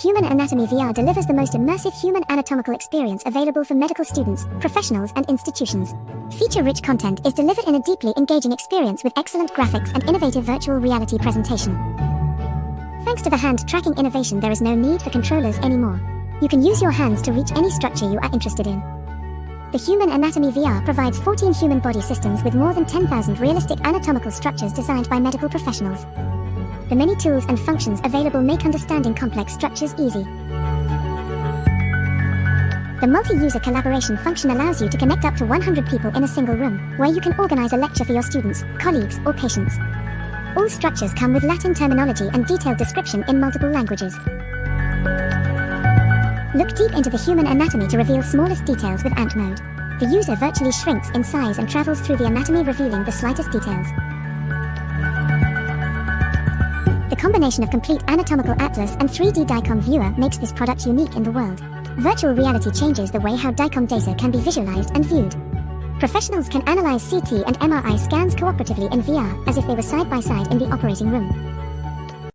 Human Anatomy VR delivers the most immersive human anatomical experience available for medical students, professionals, and institutions. Feature-rich content is delivered in a deeply engaging experience with excellent graphics and innovative virtual reality presentation. Thanks to the hand-tracking innovation, there is no need for controllers anymore. You can use your hands to reach any structure you are interested in. The Human Anatomy VR provides 14 human body systems with more than 10,000 realistic anatomical structures designed by medical professionals. The many tools and functions available make understanding complex structures easy. The multi-user collaboration function allows you to connect up to 100 people in a single room, where you can organize a lecture for your students, colleagues, or patients. All structures come with Latin terminology and detailed description in multiple languages. Look deep into the human anatomy to reveal smallest details with Ant Mode. The user virtually shrinks in size and travels through the anatomy, revealing the slightest details. The combination of complete anatomical atlas and 3D DICOM viewer makes this product unique in the world. Virtual reality changes the way how DICOM data can be visualized and viewed. Professionals can analyze CT and MRI scans cooperatively in VR, as if they were side by side in the operating room.